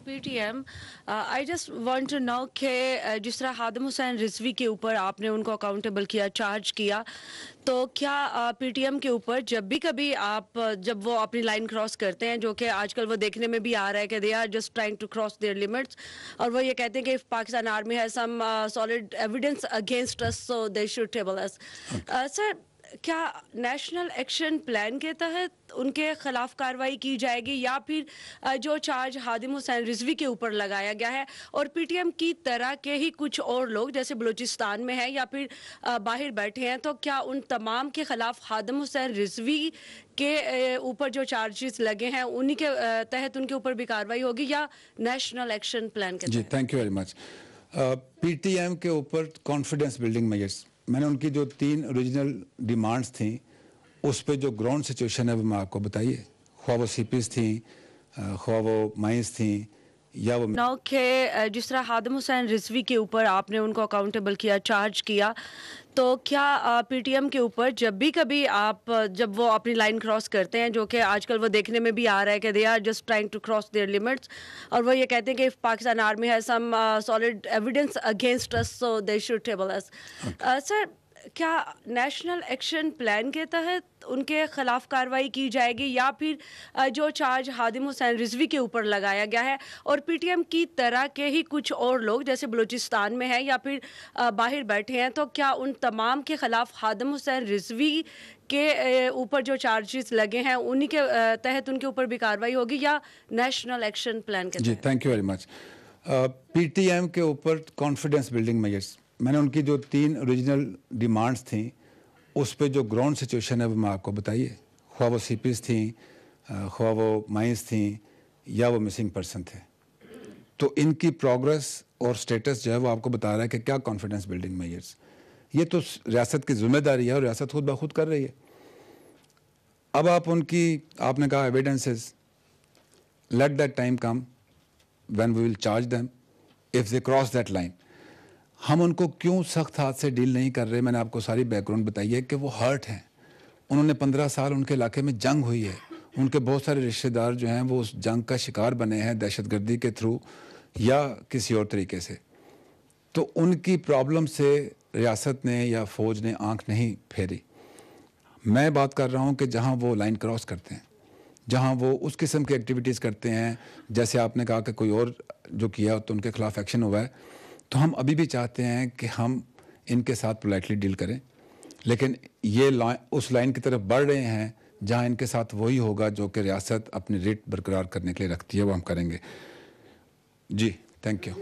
PTM, I just want to know कि जिस तरह हादिम हुसैन रिजवी के ऊपर आपने उनको अकाउंटेबल किया, चार्ज किया, तो क्या PTM के ऊपर जब भी कभी आप जब वो अपनी लाइन क्रॉस करते हैं, जो कि आजकल वो देखने में भी आ रहा है कि they are just trying to cross their limits, और वो ये कहते हैं कि Pakistan army has some solid evidence against us so they should table us, sir क्या नेशनल एक्शन प्लान के तहत उनके खिलाफ कार्रवाई की जाएगी या फिर जो चार्ज हादिम हुसैन रिजवी के ऊपर लगाया गया है और PTM की तरह के ही कुछ और लोग जैसे बलूचिस्तान में हैं या फिर बाहर बैठे हैं, तो क्या उन तमाम के खिलाफ हादिम हुसैन रिजवी के ऊपर जो चार्जेस लगे हैं उन्हीं के तहत उनके ऊपर भी कार्रवाई होगी या नेशनल एक्शन प्लान के जी, तहत? Thank you very much. PTM के ऊपर कॉन्फिडेंस बिल्डिंग मेजर्स, मैंने उनकी जो 3 ओरिजिनल डिमांड्स थी उस पे जो ग्राउंड सिचुएशन है वो मैं आपको बताइए, ख्वाह वो CPs थी, ख्वाह वो माइंस थी या वो नौ के जिस तरह हादिम हुसैन रिजवी के ऊपर आपने उनको अकाउंटेबल किया, चार्ज किया, तो क्या PTM के ऊपर जब भी कभी आप जब वो अपनी लाइन क्रॉस करते हैं, जो कि आजकल वो देखने में भी आ रहा है कि they are just trying to cross their limits, और वो ये कहते हैं कि Pakistan army has some solid evidence against us so they should table us, sir क्या नेशनल एक्शन प्लान के तहत उनके खिलाफ कार्रवाई की जाएगी या फिर जो चार्ज हादिम हुसैन रिजवी के ऊपर लगाया गया है और PTM की तरह के ही कुछ और लोग जैसे बलूचिस्तान में हैं या फिर बाहर बैठे हैं, तो क्या उन तमाम के खिलाफ हादिम हुसैन रिजवी के ऊपर जो चार्जेस लगे हैं उन्हीं के तहत उनके ऊपर भी कार्रवाई होगी या नेशनल एक्शन प्लान के जी, तहत? Thank you very much. PTM के ऊपर कॉन्फिडेंस बिल्डिंग मेजर्स, मैंने उनकी जो 3 ओरिजिनल डिमांड्स थी उस पे जो ग्राउंड सिचुएशन है वो मैं आपको बताइए, ख्वाह वो CPs थी, ख्वाह वो माइंस थी या वो मिसिंग पर्सन थे, तो इनकी प्रोग्रेस और स्टेटस जो है वो आपको बता रहा है कि क्या कॉन्फिडेंस बिल्डिंग मेजर्स, ये तो रियासत की जिम्मेदारी है और रियासत खुद ब खुद कर रही है। अब आप उनकी, आपने कहा evidences, let that time come when we will charge them if they cross that line। हम उनको क्यों सख्त हाथ से डील नहीं कर रहे, मैंने आपको सारी बैकग्राउंड बताई है कि वो हर्ट हैं, उन्होंने 15 साल उनके इलाके में जंग हुई है, उनके बहुत सारे रिश्तेदार जो हैं वो उस जंग का शिकार बने हैं दहशतगर्दी के थ्रू या किसी और तरीके से, तो उनकी प्रॉब्लम से रियासत ने या फ़ौज ने आंख नहीं फेरी। मैं बात कर रहा हूँ कि जहाँ वो लाइन क्रॉस करते हैं, जहाँ वो उस किस्म की एक्टिविटीज़ करते हैं, जैसे आपने कहा कि कोई और जो किया तो उनके खिलाफ एक्शन हुआ है, तो हम अभी भी चाहते हैं कि हम इनके साथ पोलाइटली डील करें, लेकिन ये उस लाइन की तरफ बढ़ रहे हैं जहाँ इनके साथ वही होगा जो कि रियासत अपनी रेट बरकरार करने के लिए रखती है, वो हम करेंगे। जी, थैंक यू।